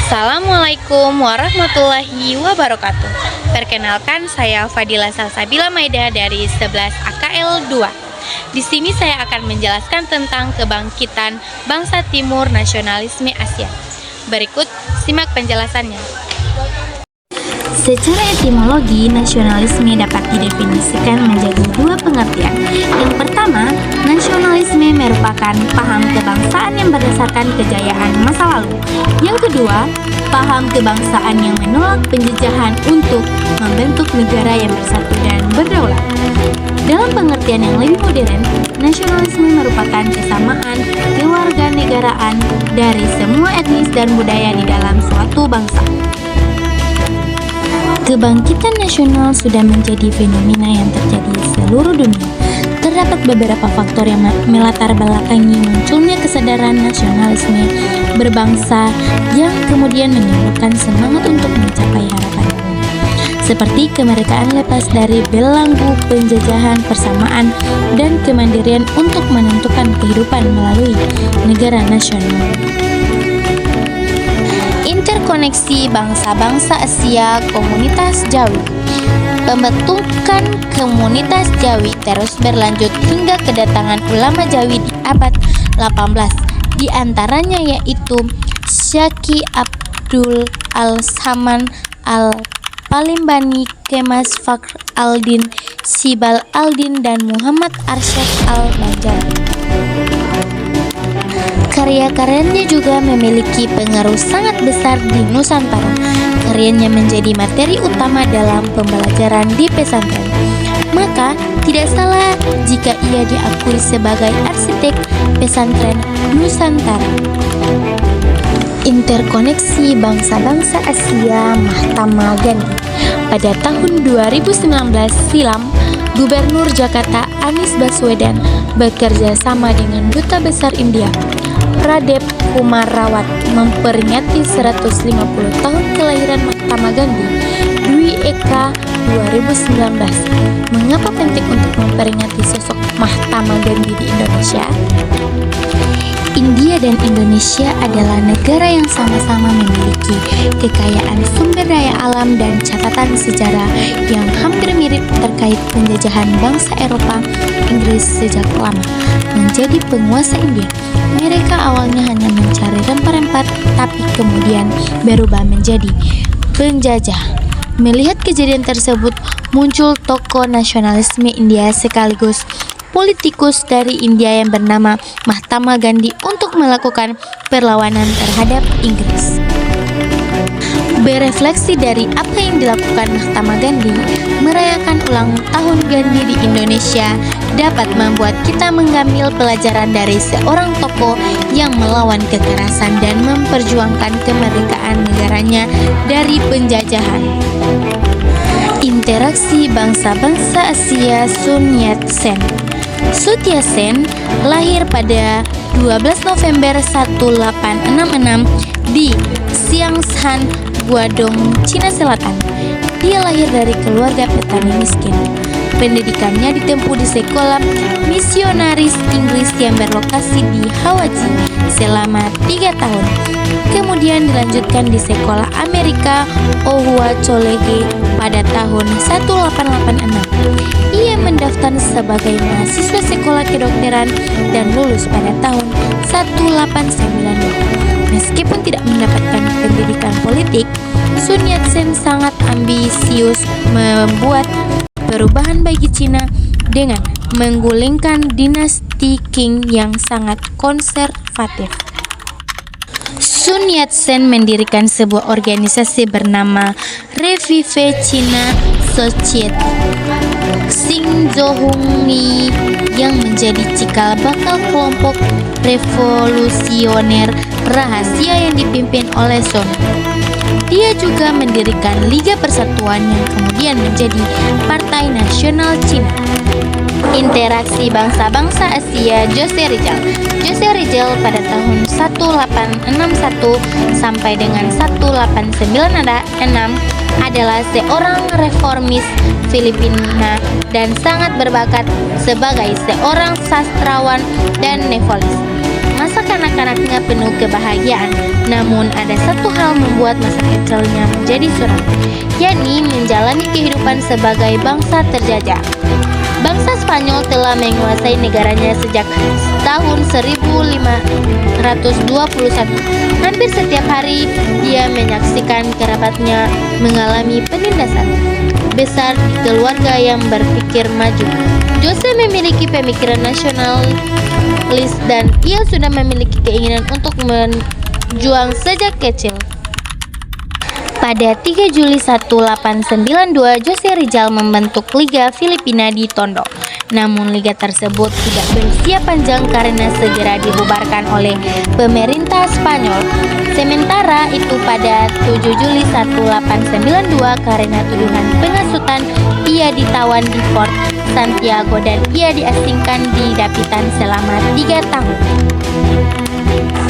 Assalamualaikum warahmatullahi wabarakatuh. Perkenalkan, saya Fadila Salsabila Maida dari 11 AKL 2. Di sini saya akan menjelaskan tentang kebangkitan bangsa Timur Nasionalisme Asia. Berikut simak penjelasannya. Secara etimologi, nasionalisme dapat didefinisikan menjadi dua pengertian. Yang pertama, nasionalisme merupakan paham kebangsaan yang berdasarkan kejayaan masa lalu. Yang kedua, paham kebangsaan yang menolak penjajahan untuk membentuk negara yang bersatu dan berdaulat. Dalam pengertian yang lebih modern, nasionalisme merupakan kesamaan kewarganegaraan dari semua etnis dan budaya di dalam suatu bangsa. Kebangkitan nasional sudah menjadi fenomena yang terjadi di seluruh dunia. Terdapat beberapa faktor yang melatar belakangi munculnya kesadaran nasionalisme berbangsa yang kemudian menimbulkan semangat untuk mencapai harapan umum, seperti kemerdekaan lepas dari belenggu penjajahan, persamaan, dan kemandirian untuk menentukan kehidupan melalui negara nasional. Interkoneksi bangsa-bangsa Asia, komunitas Jawi. Pembentukan komunitas Jawi terus berlanjut hingga kedatangan ulama Jawi di abad 18, di antaranya yaitu Syekh Abdul Al-Saman Al-Palimbani, Kemas Fakhr Al-Din, Sibal Al-Din, dan Muhammad Arsyad Al-Banjari. Karya-karyanya juga memiliki pengaruh sangat besar di Nusantara. Karyanya menjadi materi utama dalam pembelajaran di pesantren. Maka, tidak salah jika ia diakui sebagai arsitek pesantren Nusantara. Interkoneksi bangsa-bangsa Asia Mahatma Gandhi. Pada tahun 2019 silam, Gubernur Jakarta Anies Baswedan bekerja sama dengan Duta Besar India Pradip Kumar Rawat memperingati 150 tahun kelahiran Mahatma Gandhi Dwi Eka 2019. Mengapa penting untuk memperingati sosok Mahatma Gandhi di Indonesia? India dan Indonesia adalah negara yang sama-sama memiliki kekayaan sumber daya alam dan catatan sejarah yang hampir mirip terkait penjajahan bangsa Eropa Inggris sejak lama menjadi penguasa India. Mereka awalnya hanya mencari rempah-rempah, tapi kemudian berubah menjadi penjajah. Melihat kejadian tersebut, muncul tokoh nasionalisme India sekaligus politikus dari India yang bernama Mahatma Gandhi untuk melakukan perlawanan terhadap Inggris. Berefleksi dari apa yang dilakukan Mahatma Gandhi, merayakan ulang tahun Gandhi di Indonesia dapat membuat kita mengambil pelajaran dari seorang tokoh yang melawan kekerasan dan memperjuangkan kemerdekaan negaranya dari penjajahan. Interaksi bangsa-bangsa Asia. Sun Yat-sen. Sun Yat-sen lahir pada 12 November 1866 di Xiangshan, Guangdong, Cina Selatan. Dia lahir dari keluarga petani miskin. Pendidikannya ditempuh di sekolah misionaris Inggris yang berlokasi di Hawaii selama 3 tahun. Kemudian dilanjutkan di sekolah Amerika Ohio College pada tahun 1886. Ia mendaftar sebagai mahasiswa sekolah kedokteran dan lulus pada tahun 1892. Meskipun tidak mendapatkan pendidikan politik, Sun Yat-sen sangat ambisius membuat perubahan bagi Cina dengan menggulingkan dinasti Qing yang sangat konservatif. Sun Yat-sen mendirikan sebuah organisasi bernama Revive China Society Xinzhongyi yang menjadi cikal bakal kelompok revolusioner rahasia yang dipimpin oleh Sun. Dia juga mendirikan Liga Persatuan yang kemudian menjadi Partai Nasional Cina. Interaksi bangsa-bangsa Asia. Jose Rizal. Jose Rizal pada tahun 1861 sampai dengan 1896 adalah seorang reformis Filipina dan sangat berbakat sebagai seorang sastrawan dan novelis. Masa Tampak anak-anaknya penuh kebahagiaan, namun ada satu hal membuat masa kecilnya menjadi suram, yakni menjalani kehidupan sebagai bangsa terjajah. Bangsa Spanyol telah menguasai negaranya sejak tahun 1521. Hampir setiap hari dia menyaksikan kerabatnya mengalami penindasan besar di keluarga yang berpikir maju. Jose memiliki pemikiran nasionalis dan ia sudah memiliki keinginan untuk berjuang sejak kecil. Pada 3 Juli 1892, Jose Rizal membentuk Liga Filipina di Tondo. Namun liga tersebut tidak berusia panjang karena segera dibubarkan oleh pemerintah Spanyol. Sementara itu pada 7 Juli 1892 karena tuduhan penghasutan, ia ditawan di Fort Santiago dan ia diasingkan di Dapitan selama 3 tahun.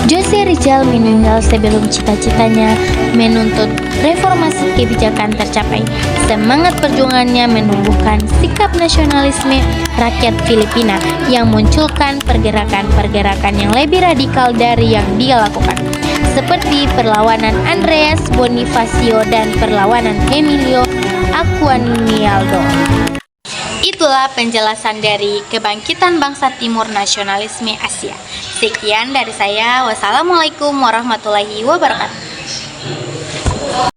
Jose Rizal meninggal sebelum cita-citanya menuntut reformasi kebijakan tercapai. Semangat perjuangannya menumbuhkan sikap nasionalisme rakyat Filipina yang munculkan pergerakan-pergerakan yang lebih radikal dari yang dia lakukan, seperti perlawanan Andreas Bonifacio dan perlawanan Emilio Aguinaldo. Itulah penjelasan dari Kebangkitan Bangsa Timur Nasionalisme Asia. Sekian dari saya. Wassalamualaikum warahmatullahi wabarakatuh.